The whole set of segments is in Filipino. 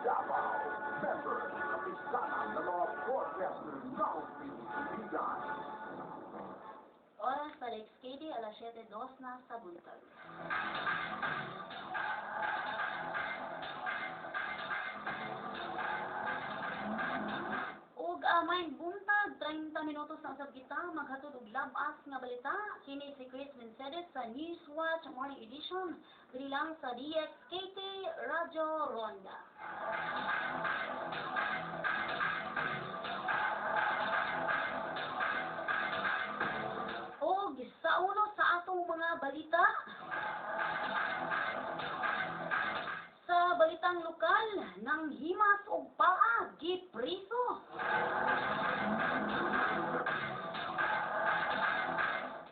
Davao, members of the Sana ng mga broadcasters Roundtable. Oras para XKD, alas 7:02 na sa buntag. Ug may buntag, 30 minutos ang usab kita maghatod og labas nga balita. Kini si Chris Mercedes sa Newswatch Morning Edition, diri lang sa DXKT Radyo Ronda. Og sa uno sa atong mga balita, sa balitang lokal, nang himas og paa gipriso.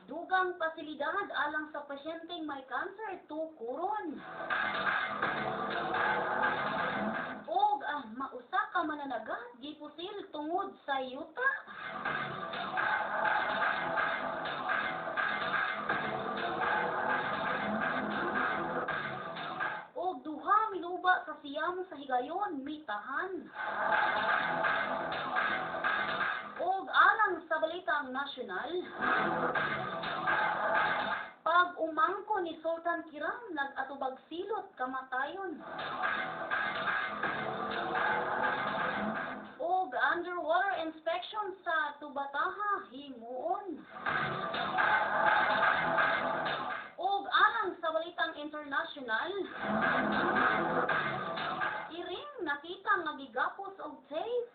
Dugang pasilidad alang sa pasyenteng may cancer tukuron. Og mausa ka mananagat gipusil tungod sa yuta. Og duha miluba sa siyam sa higayon mitahan. Og alang sa balitang nasyonal, pag umangko ni Sultan Kiram nag-atubag silot kamatayon. Og underwater inspection sa Tubataha himuon. Og alang sa balitang international, iring nakita nga gigapos og tape.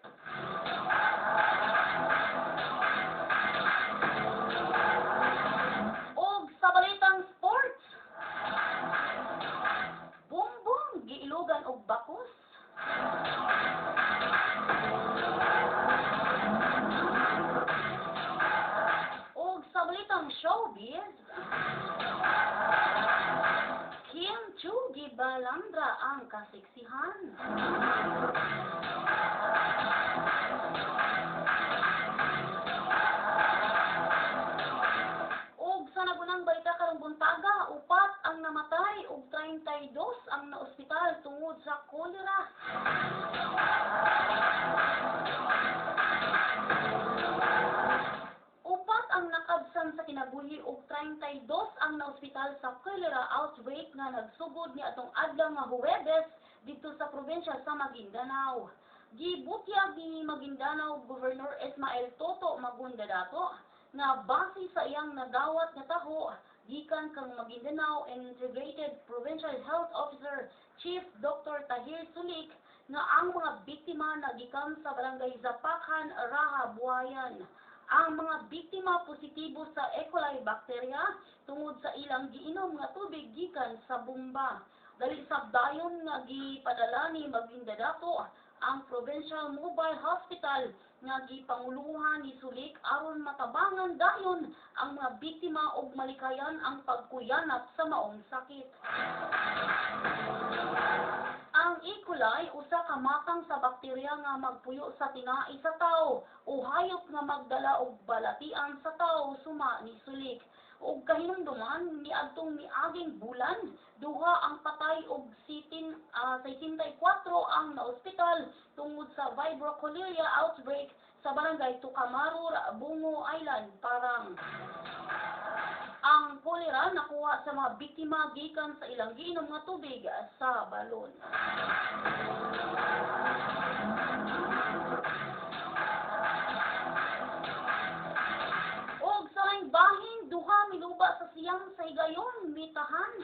Og sa balitang sports, bumbong giilugan og bakos. Og sa balitang showbiz, Kim Chu gibalandra ang kaseksihan. Og sa nagunang balita karong buntaga, upat ang namatay ug 32 ang naospital tungod sa kolera. Upat ang nakabsan sa kinabuhi ug 32 ang naospital sa cholera outbreak nga nagsugod ni atong adlaw nga Huwebes dito sa probinsya sa Maguindanao. Gibutyag ni Maguindanao Governor Ismael Toto Magunda dato nga base sa iyang nagawat nga taho gikan kang Maguindanao Integrated Provincial Health Officer Chief Dr. Tahir Sulik nga ang mga biktima nagikan sa barangay Zapakan, Raha, Buayan. Ang mga biktima positibo sa E. coli bacteria tungod sa ilang giinom nga tubig gikan sa bomba. Dali sabdayon nga gipadala ni Maguindanao ang Provincial Mobile Hospital nga gipanguluhan ni Sulik aron matabangan dayon ang mga biktima ug malikayan ang pagkuyanap sa maong sakit. Ang E. coli usa ka matang sa bakterya nga magpuyo sa tingai sa tawo o hayop nga magdala og balatian sa tawo suma ni Sulik. Og kahinumduman niadtong miaging bulan, duha ang patay og 64 ang naospital tungod sa Vibrio cholerae outbreak sa barangay Tucamaru, Bungo Island, Parang. Ang kolera nakuha sa mga biktima gikan sa ilang giinom nga tubig sa balon. Og sa laing bahin, duha miluba sa siyam sa higayon mitahan.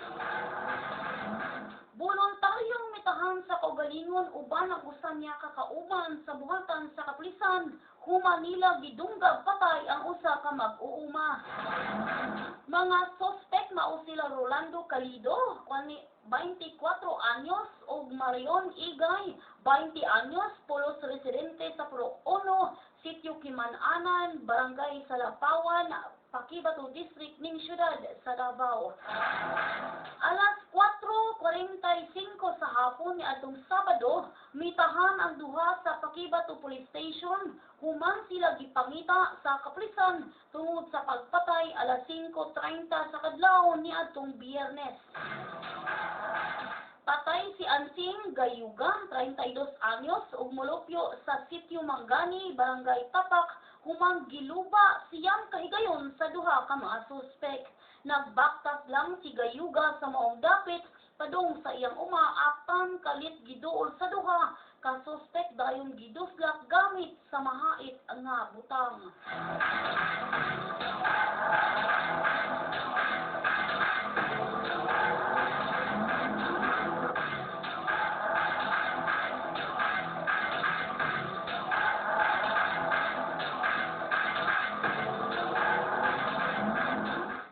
Voluntaryong mitahan sa kaugalingon uban ang usa niya kakauban sa buhatan sa kapulisan, human nila gidunggab patay ang usa ka mag-uuma. Mga suspect mao sila Rolando Calido, 24 anyos, ug Marion Igay, 20 anyos, pulos residente sa Purok 1, Sitio Kimananan, Barangay Salapawan, Pakibato District ning siyudad sa Davao. Alas 4:45 sa hapon ni atong Sabado, mitahan ang duha sa Pakibato Police Station, human sila gipangita sa kapulisan tungod sa pagpatay alas 5:30 sa kadlawon ni atong Biyernes. Patay si Ansing Gayuga, 32 anyos, ug molupyo sa sitio Mangani, Barangay Tapak, humang giluba siyang kahigayon sa duha ka mga suspek. Nagbaktas lang si Gayuga sa maong dapit padung sa iyang uma apan kalit giduol sa duha ka suspek dayon giduslak gamit sa mahait nga butang.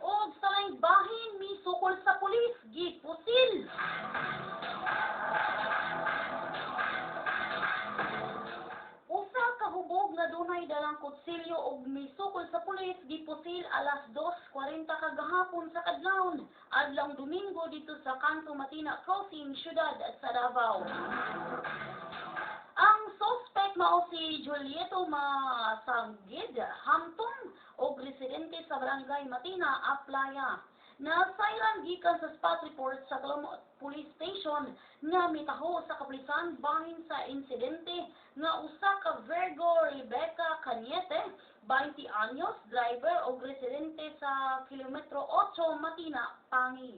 Og sa laing bahin misukol sa pulis gipusil. Usa ka hubog nga dunay dalang kutsilyo ug misukol sa pulis gipusil alas 2:40 kagahapon sa kadlawon adlong Domingo dito sa Kanto Matina Crossing, siyudad sa Davao. Ang suspect mao si Julieto Masanggid, hamtong og residente sa Barangay Matina, Aplaya. Nasairan gikan sa spot report sa Calomot Police Station nga mitaho sa kapulisan bahin sa insidente nga usa ka Virgo Rebecca Cañete, 20 anyos, driver og residente sa kilometro 8 Matina, Pangi.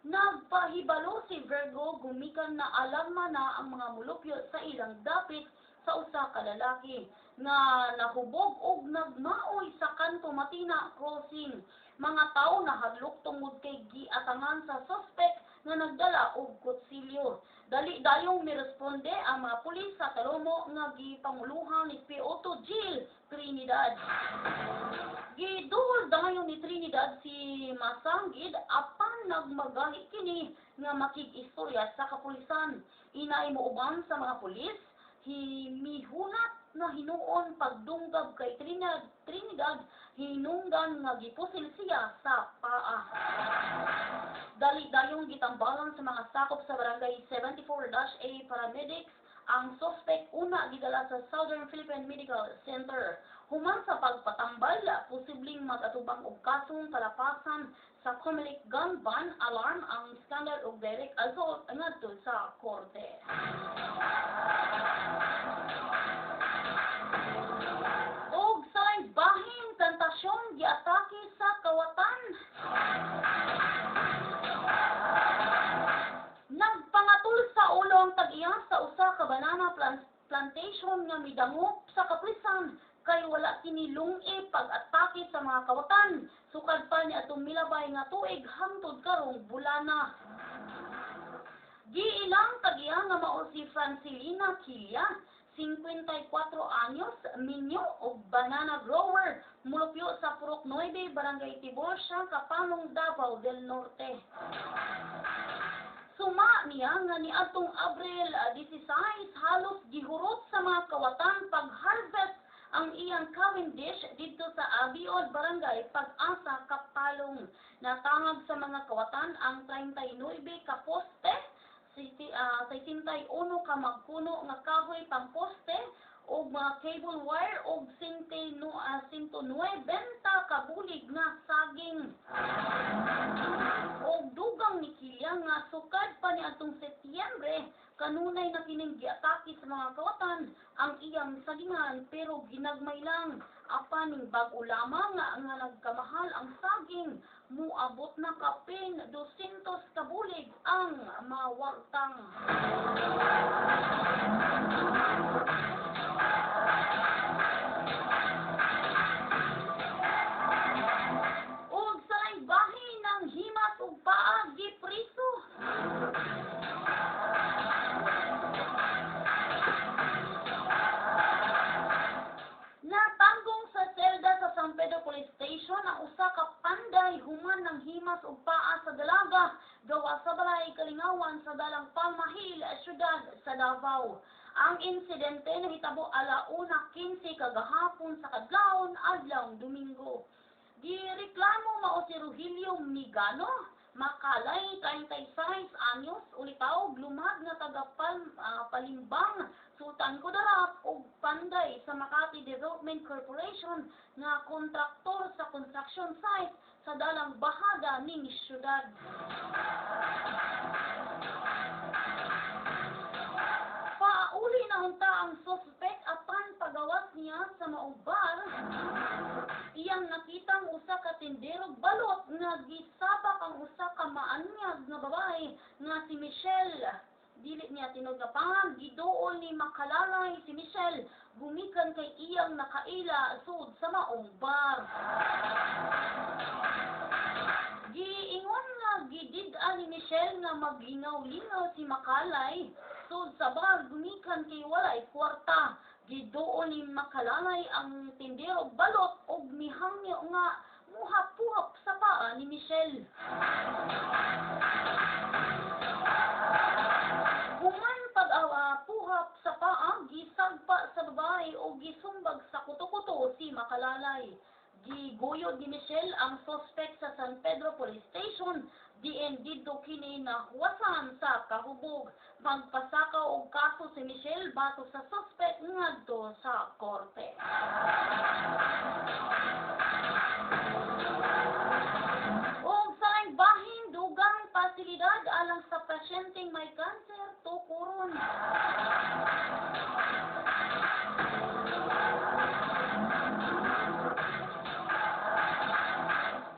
Nagpahibalo si Virgo gumikan na alarma na ang mga mulupyo sa ilang dapit sa usa ka lalaki nga nahubog og nagmaoy sa Kanto Matina Crossing. Mga tao nahadlok tungod kay giatangan sa suspect nga nagdala og kutsilyo. Dali-dayong miresponde ang mga pulis sa Talomo nga gipanguluhan ni P.O.T. Jill Trinidad. Giduol dayon ni Trinidad si Masanggid apan nagmagahi kini nga makig-istorya sa kapulisan. Inay mooban sa mga pulis, himihunat na hinuon pagdunggab kay Trinidad hinungdan nga gipusil siya sa paa. Dali-dayong gitambalan sa mga sakop sa Barangay 74-A paramedics ang suspect una gidala sa Southern Philippine Medical Center. Human sa pagpatambal, posibleng mag-atubang og kasong kalapasan sa Comelec gun ban alarm ang scandal og direct assault ngadto sa korte. Og sa laing bahin, tentasyon giatake sa kawatan. Nagpangatul sa ulo ang tag-iya sa usa ka banana plantation nga midangop sa kapulisan kay wala kini lungi pag-atake sa mga kawatan. Sukad pa niya atong milabay nga tuig hangtod karong bulana. Giilang tag-iya nga mao si Francilina Quilla, 54 anyos, minyo og banana grower, mulupyo sa Purok 9, Barangay Tiburcia, Kapanong, Davao del Norte. Suma niya nga niadtong Abril 16 halos gihurot sa mga kawatan pag-harvest ang iyang Cavendish dito sa Abiod, Barangay Pag-asa, Kapalong. Natangag sa mga kawatan ang 39 ka poste, 61 ka magkuno nga kahoy pang poste og mga cable wire og 190 ka bulig nga saging. Og dugang ni Quilla nga sukad pa ni atong Setyembre kanunay na kining giatake sa mga kawatan ang iyang sagingan pero ginagmay lang. Apan ning bag-o lamang nga nagkamahal ang saging, muabot na kapin 200 ka bulig ang mawartang. Og sa laing bahin ng himas ug paa gipriso. Natanggong sa selda sa San Pedro Police Station ang usa ka panday human ng himas ug paa sa dalaga gawa sa balay Kalingawan sa dalang Palmahil, siyudad sa Davao. Ang insidente nahitabo alauna 15 kagahapon sa kadlawon adlaw Domingo. Gireklamo mao si Rogelio Migano, Makalay, 36 anyos, ulitaw, lumad nga taga Palimbang, Sultan Kudarat ug panday sa Makati Development Corporation nga kontraktor sa construction site sa dalang bahada ning syudad. ang suspect apan pagawas niya sa maong bar, iyang nakitang usa ka tindero balot nga gisabak ang usa ka maanyag nga babae nga si Michelle. Dili niya tinugapang giduol ni makalalay si Michelle gumikan kay iyang nakaila sud sa maong bar. Giingon nga gidid-an ni Michelle nga maglingaw-lingaw si Makalay sud sa bar gumikan kay walay kwarta. Giduol ni Makalalay ang tindero balot og mihangyo nga muhap-puhap sa paa ni Michelle. Human pag-puhap sa paa, gisagpa sa babae o gisumbag sa kuto-kuto si Makalalay. Giguyod ni Michelle ang suspect sa San Pedro Police Station, diin didto kini nahuwasan sa kahubog. Magpasakaw og kaso si Michelle batok sa suspect ngadto sa korte. Og sa laing bahin, dugang pasilidad alang sa pasyenteng may kanser tukuron.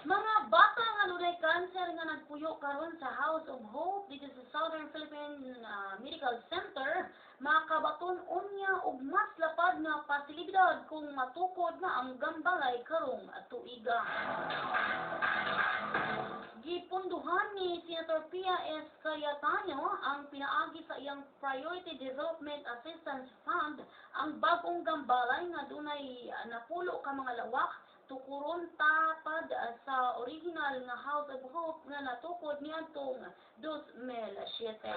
Mga bata nga dunay kanser nga nagpuyo karon sa House of Hope dito sa Southern Philippine Medical Center, makabaton unya og mas lapad nga pasilidad kung matukod na ang gambalay karong tuiga. Gipunduhan ni Senator Pia S. Cayetano ang pinaagi sa iyang Priority Development Assistance Fund ang bagong gambalay nga dunay napulo ka mga lawak tukuron tapad sa original nga House of Hope nga natukod niadtong 2007.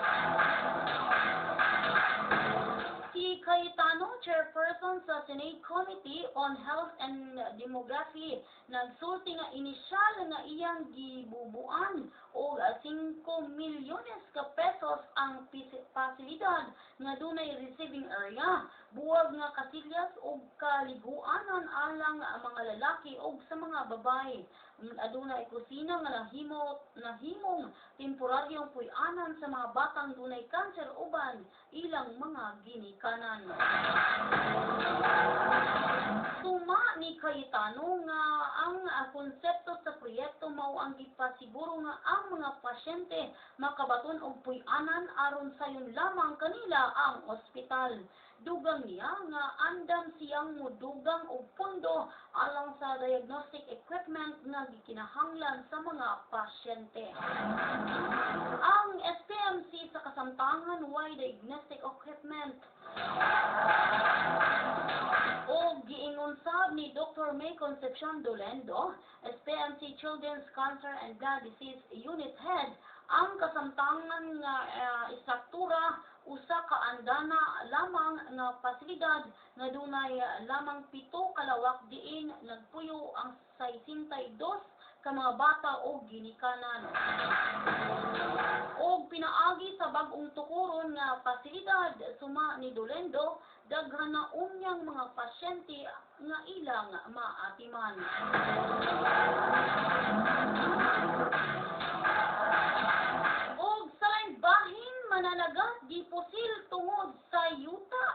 Si Cayetano, chairperson sa Senate Committee on Health and Demography, nagsulti nga inisyal nga iyang gibubuan og 5 milyones ka pesos ang pasilidad nga dunay receiving area, buwag nga kasilyas og kaliguanan alang mga lalaki og sa mga babae. Adunay kusina nga nahimong temporaryong puy-anan sa mga batang dunay kanser uban ilang mga ginikanan. Suma ni Cayetano nga ang konsepto sa proyekto mao ang gipasiguro nga ang mga pasyente makabaton og puy-anan aron sayon lamang kanila ang ospital. Dugang niya nga andam siyang modugang og pondo alang sa diagnostic equipment nga gikinahanglan sa mga pasyente. Ang SPMC sa kasamtangan way diagnostic equipment o giingon sab ni Dr. May Concepcion Dolendo, SPMC Children's Cancer and Blood Disease Unit Head, ang kasamtangan nga istruktura usa ka andana lamang nga pasilidad nga dunay lamang 7 kalawak diin nagpuyo ang 62 ka mga bata o ginikanan. Og pinaagi sa bag-ong tukuron nga pasilidad suma ni Dolendo, daghan na unyang mga pasyente nga ilang maatiman. Og sa laing bahin mananagat gipusil tungod sa yuta.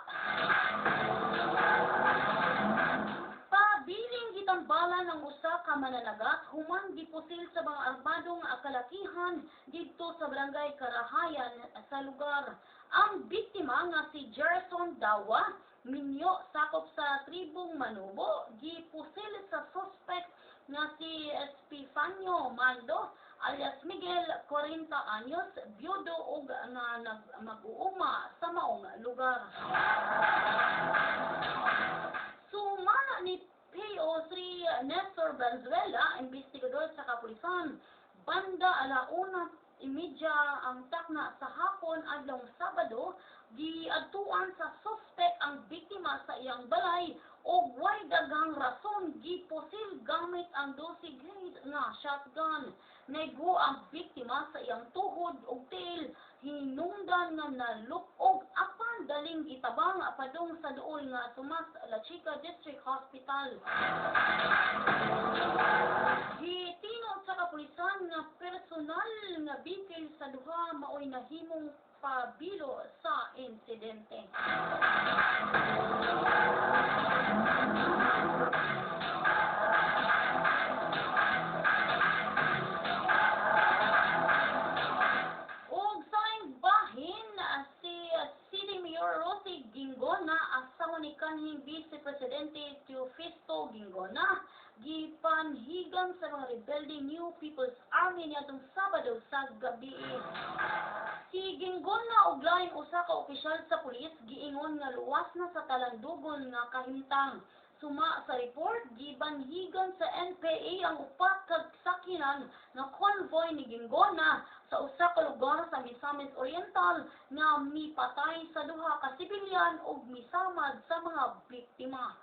Pabiling gitambalan ang usa ka mananagat human gipusil sa mga armadong kalakihan didto sa barangay Karahayan sa lugar. Ang biktima nga si Jerson Dawa, minyo sakop sa tribong Manubo, gipusil sa suspect nga si Epifanio Mando alias Miguel, 40 anyos, byudo og nga mag-uuma sa maong lugar. Sumala ni PO3 Nestor Valenzuela, investigador sa kapulisan, banda alauna imedya ang takna sa hapon adlong Sabado, giadtuan sa suspect ang biktima sa iyang balay o way daghang rason gipusil gamit ang 12 gauge nga shotgun. Nego ang biktima sa iyang tuhod ug tiil, hinungdan nga nalupog apan daling gitabang padung sa duol nga Tomas La Chica District Hospital. Gitinod sa kapulisan nga personal nga bikil sa duha maoy nahimong pabilo sa insidente. Og sa bahin si City Mayor Rosie Gingona asawa ni kanhing Vice Presidente Teofisto Gingona gipanhigang sa mga rebelde New People's Army niadtong Sabado sa gabi. Si Gingona og laing usa ka opisyal sa pulis giingon nga luwas na sa talandugon nga kahimtang. Suma sa report, gibanhigan sa NPA ang upat kag sakinan nga convoy ni Gingona sa usa ka lugar sa Misamis Oriental nga mipatay sa duha ka sibilyan ug misamad sa mga biktima.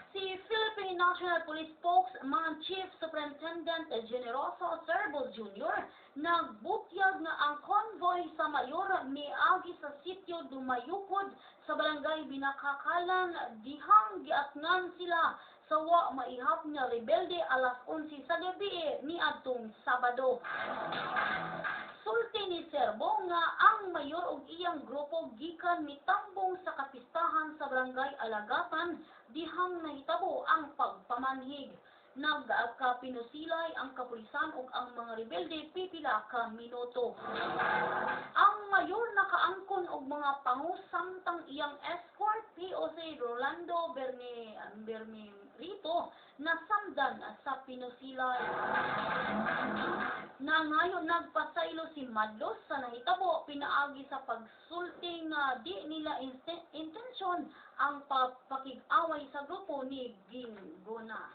Si Philippine National Police Spokesman Chief Superintendent Generoso Cerbos Jr. nagbutyag nga ang convoy sa mayor miagi sa sitio Dumayukod sa barangay Binakakalan dihang giatngan sila sa wa maihap nga rebelde alas 11 sa gabi niadtong Sabado. Sulti ni Serbo nga ang mayor ug iyang grupo gikan mitambong sa kapistahan sa barangay Alagatan dihang nahitabo ang pagpamanhig. Nagkapinusilay ang kapulisan ug ang mga rebelde pipila ka minuto. Ang mayor nakaangkon og mga pangusamtang iyang escort POC Rolando Bermerito nasamdan sa pinusilay. Nangayon nagpasaylo si Madlos sa nahitabo pinaagi sa pagsulti nga di nila intensyon ang pakig-away sa grupo ni Gingona.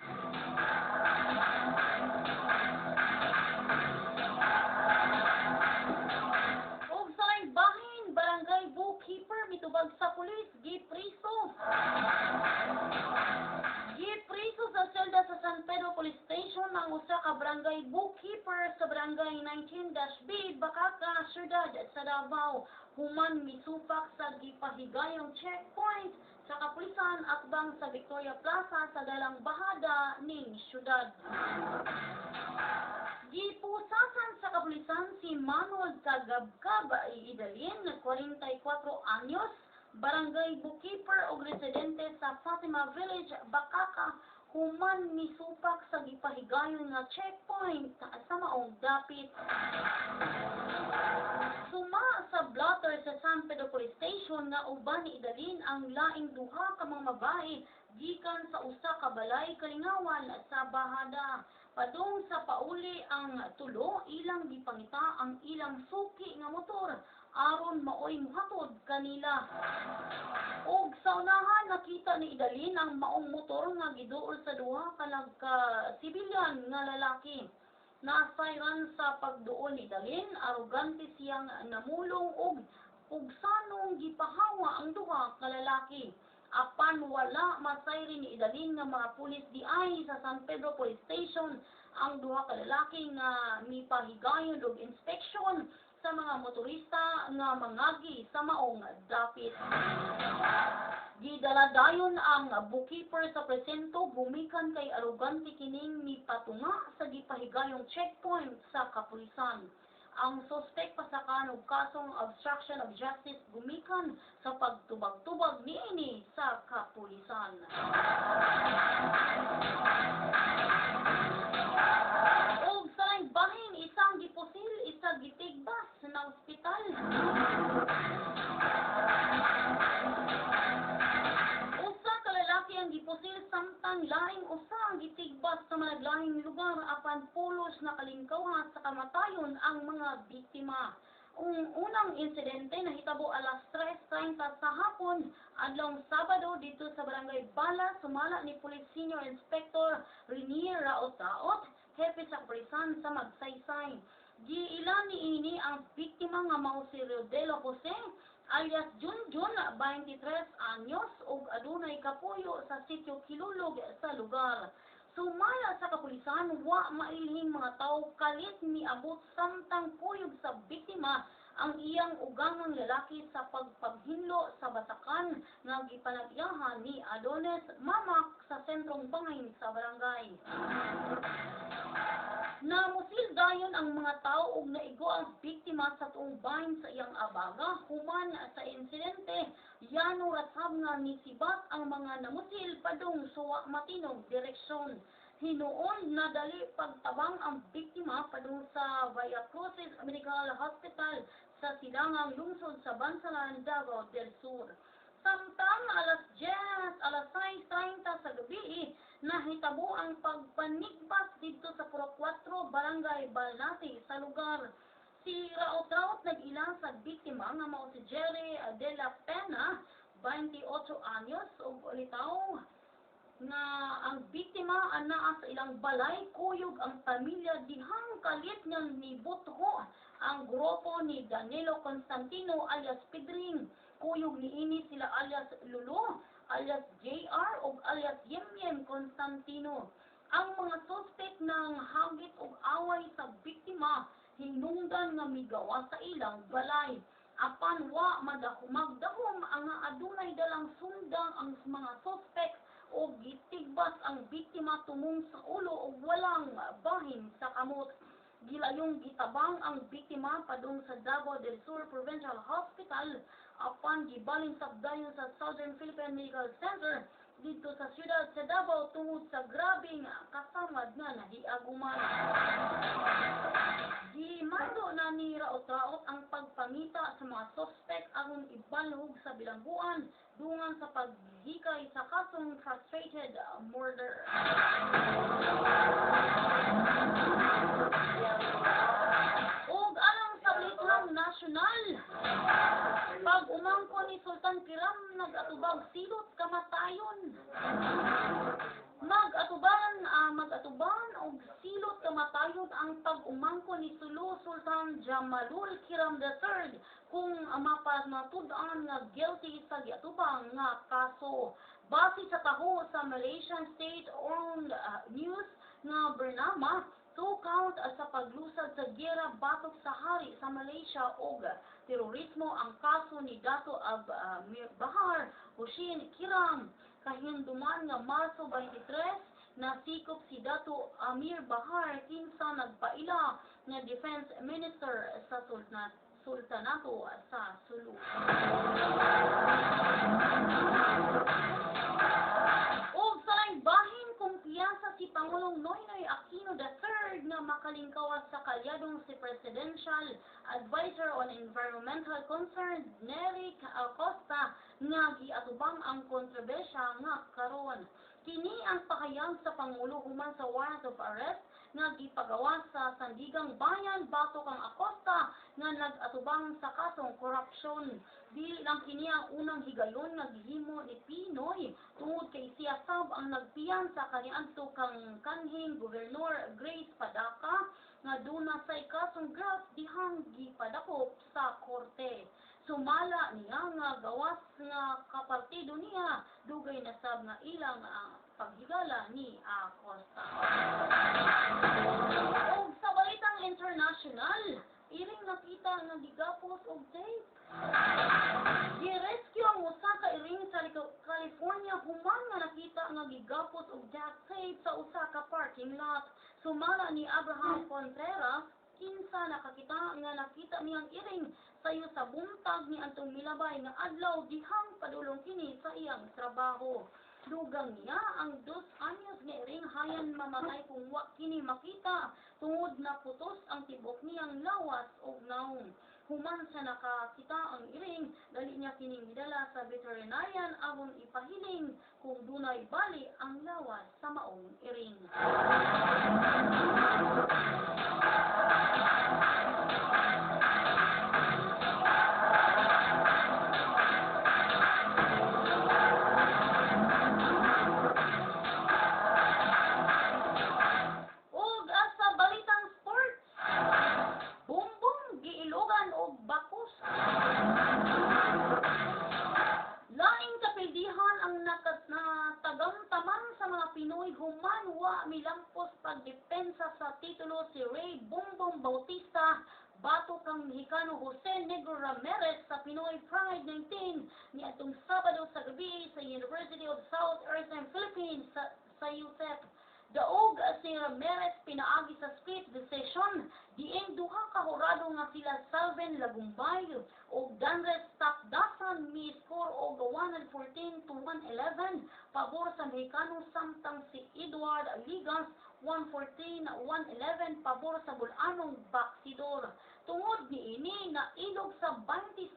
Og sa bahin, barangay bookkeeper mitubag sa pulis gipriso. Gipriso sa selda sa San Pedro Police Station ang usa ka barangay bookkeeper sa barangay 19-B, Bacaka, Syudad sa Davao. Human misupak sa gipahigayong checkpoint sa kapulisan akbang sa Victoria Plaza sa dalang bahada ning syudad. Gipusasan sa kapulisan si Manuel Tagabkab Idalin, 44 anyos, barangay bookkeeper o residente sa Fatima Village, Bacaka, human misupak sa gipahigayon nga checkpoint sa maong dapit. Suma sa blotter sa San Pedro Police Station nga uban ni Idalin ang laing duha ka mga babae gikan sa usa ka balay kalingawan sa bahada. Padung sa pauli ang tulo ilang gipangita ang ilang suki nga motor aron maoy muhatod kanila. Og sa unahan nakita ni Idalin ang maong motor nga giduol sa duha ka nagka-sibilyan nga lalaki. Nasayran sa pagduol ni Idalin, arogante siyang namulong og sanong gipahawa ang duha ka lalaki. Apan wala masayri ni Idalin nga mga pulis DI sa San Pedro Police Station ang duha ka lalaki nga mipahigayon og inspeksyon sa mga motorista nga mangagi sa maong dapit. Gidaladayon ang bookkeeper sa presento gumikan kay arogante kining mipatunga sa gipahigayong checkpoint sa kapulisan. Ang suspect pasakan og kasong obstruction of justice gumikan sa pagtubag-tubag niini sa kapulisan. Og sa bahin isang gipusil, isa gitigbas na ospital. Usa ka lalaki ang gipusil samtang laing usa ang gitigbas sa malaglaing lugar apan pulos na kalingkawha sa kamatayon ang mga biktima. Ang unang insidente nahitabo alas 3:30 sa hapon adlong Sabado dito sa barangay Bala, sumala ni Police Senior Inspector Renier Raot-Raot, hepe sa kapulisan sa Magsaysay. Giilan niini ang biktima nga mao si Rodelo Jose alias Junjun, 23 anyos ug adunay kapuyo sa sitio Kilulog sa lugar. Sumala sa kapulisan, wa mailhing mga tao kalit niabot samtang puyog sa biktima ang iyang ugangang lalaki sa pagpaghinlo sa batakan nga gipanagyahan ni Adonis Mamak sa sentrong bangay sa barangay. Namusil dayon ang mga tao ug naigo ang biktima sa tuong bahin sa iyang abaga. Human sa insidente, yano rasab nga nisibat ang mga namusil padung suwa matinog direksyon. Hinuon na dali pagtabang ang biktima padung sa Via Crucis Medical Hospital sa silangang lungsod sa Bansalan, Davao del Sur. Samtang alas 6:30 sa gabi, nahitabo ang pagpanigpas dito sa Puro 4, Barangay Balnati sa lugar. Si raot-raot nag-ila sa biktima nga mao si Jerry de la Pena, 28 anyos, ug ulitaw nga ang biktima anaa sa ilang balay, kuyog ang pamilya dihang kalit nga nibutho ang grupo ni Danilo Constantino alias Pedring. Kuyog niini sila alias Lulu, alias JR ug alias Yemyem Constantino. Ang mga suspect ng hagit ug away sa biktima hinungdan nga migawa sa ilang balay. Apan wa magdahom ang adunay dalang sundang ang mga suspect o gitigbas ang biktima tumong sa ulo ug walang bahin sa kamot. Gilayong gitabang ang biktima padung sa Davao del Sur Provincial Hospital apan gibalin sabdayon sa Southern Philippine Medical Center dito sa siyudad sa Davao tungod sa grabing kasamad nga nahiaguman. Gimando na ni raot-raot ang pagpangita sa mga suspect aron ibalhog sa bilangguan dungan sa paghikay sa kasong frustrated murder. Ug alang sa balitang nasyonal, pag umangko ni Sultan Kiram nag-atubag silot kamatayon. Mag-atuban og silot kamatayon ang pag-umangko ni Sultan Jamalul Kiram III kung mapamatud-an nga guilty sa giatubang nga kaso. Base sa taho sa Malaysian state-owned news nga Bernama, 2 count sa paglusad sa giyera batok sa hari sa Malaysia ug terorismo ang kaso ni Dato Amir Bahar Hussein Kiram. Kahinduman nga Marso 23, nasikop si Dato Amir Bahar kinsa nagpaila nga Defense Minister sa Sultanato sa Sulu. Ug sa laing bahin, kumpiyansa si Pangulong Noynoy Aquino III nga makalingkawas sa kalyadong si Presidential Advisor on Environmental Concerns Nery Acosta nga giatubang ang kontrobersya nga karon. Kini ang pakayag sa Pangulo human sa warrant of arrest nga gipagawa sa Sandigang Bayan batok ang Acosta nga nag-atubang sa kasong korupsyon. Dili lang kini ang unang higayon nga gihimo ni Pinoy tungod kay siya sab ang nagpiyan sa kaniadto kang kanhing Gobernador Grace Padaka nga duna say kasong graft dihang gipadakop sa korte. Sumala niya nga gawas nga kapartido niya dugay na sab nga ilang paghigala ni Acosta. Og sa balitang international, iring nakita nga gigapos og tape. Girescue ang usa ka iring sa California human nga nakita nga gigapos og duct tape sa usa ka parking lot. Sumala ni Abraham Contreras, kinsa nakakita nga nakita niyang iring sayo sa buntag ni Antong Milabay nga adlaw dihang padulong kini sa iyang trabaho. Dugang niya ang 2 anyos nga iring hayan mamatay kung wa kini makita tungod na putos ang tibok niyang lawas ug naong. Human sa nakakita ang iring, dali niya kining gidala sa veterinarian aron ipahiling kung dunay bali ang lawas sa maong iring. Milampos pagdepensa sa titulo si Ray Bongbong Bautista bato kang Mexicano Jose Negro Ramirez sa Pinoy Pride 19 niadtong Sabado sa gabi sa University of South Eastern Philippines sa USEP. Daog si Ramirez pinaagi sa split decision diin duha ka hurado nga sila Salven Lagumbay o Danres Tapdasan mi-score og 114 to 111 pabor sa Mexicano samtang si Edward Ligas 114-111 pabor sa Bulanong Baksidor. Tungod niini na ilog sa 26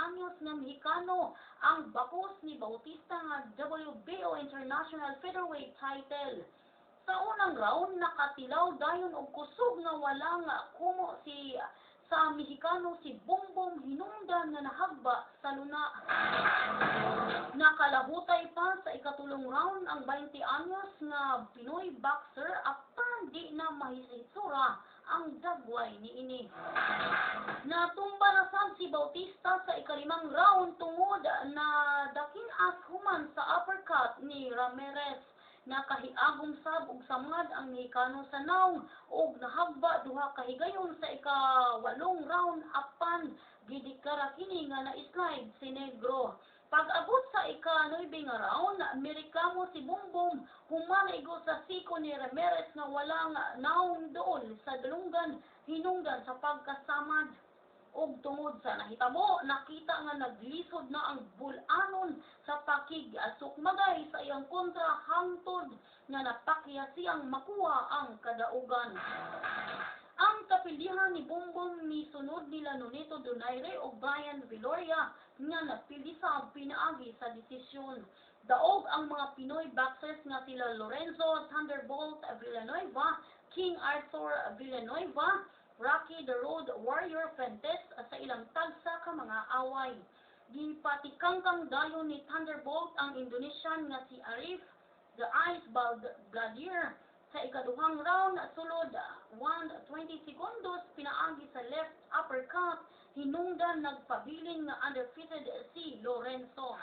anyos nga Mexicano ang bakos ni Bautista nga WBO International Featherweight title. Sa unang round, nakatilaw dayon og kusog nga walang kumo sa Mexicano si Bongbong hinungdan nga nahagba sa luna. Nakalahutay pa sa ikatulong round ang 20 anyos nga Pinoy boxer apan di na mahisitsura ang dagway niini. Natumba na sad si Bautista sa ikalimang round tungod na dakin-as human sa uppercut ni Ramirez. Nakahiagong sab og samad ang Mexicano sa naong og nahagba duha ka higayon sa ika-8 round apan gideklara kini nga na-slide si Negro. Pag-abot sa ika-9 nga round, mireklamo si Bongbong human igo sa siko ni Ramirez nga walang naong dool sa dalunggan hinungdan sa pagkasamad. Og tungod sa nahitabo, nakita nga naglisod na ang Bulanon sa pakig-asukmagay sa iyang kontra hangtod nga napakya siyang makuha ang kadaugan. Ang kapilihan ni Bongbong ni sunod nila Nonito Donaire o Brian Viloria nga napili sa pinaagi sa desisyon. Daog ang mga Pinoy boxers nga sila Lorenzo Thunderbolt Villanueva, King Arthur Villanueva, Rocky the Road Warrior Fuentes sa ilang tagsa ka mga away. Gipatikangkang dayon ni Thunderbolt ang Indonesian nga si Arif the Ice Gladier. Sa ikaduhang round, sulod 1:20 segundos, pinaagi sa left uppercut, hinungdan nagpabilin nga undefeated si Lorenzo.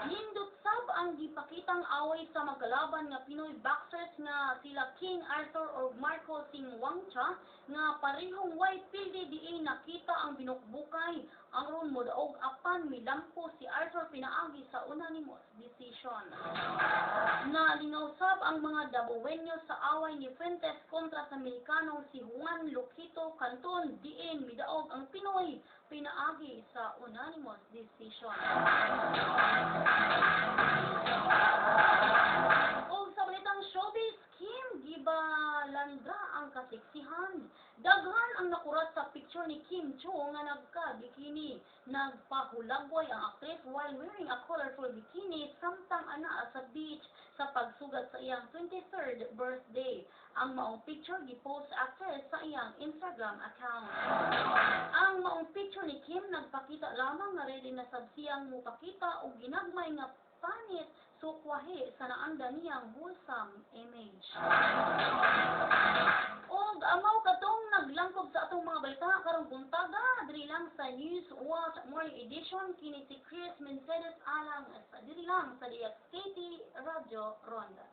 Hindot sab ang gipakitang away sa magkalaban nga Pinoy boxers nga sila King Arthur o Marco Singwangcha nga parehong way pildi diin nakita ang binukbukay aron modaog apan milampo si Arthur pinaagi sa unanimous decision. Nalingaw sab ang mga Dabueño sa away ni Fuentes kontra sa Mexicano si Juan Loquito Canton diin midaog ang Pinoy pinaagi sa unanimous decision. O sa balitang showbiz, Kim gibalandra ang kaseksihan. Daghan ang nakurat sa picture ni Kim Cho nga nagka-bikini. Nagpahulagway ang actress while wearing a colorful bikini samtang ana sa beach sa pagsugat sa iyang 23rd birthday. Ang maong picture gipost actress sa iyang Instagram account. Ang maong picture ni Kim nagpakita lamang nga ready na sab siyang mupakita og ginagmay nga panit sukwahe sa naanda niyang wholesome image. Og amaw katong naglangkob sa atong mga balita karong buntaga diri lang sa News Watch Morning Edition kini si Chris Mercedes alang sa diri lang sa DXKT Radio Ronda.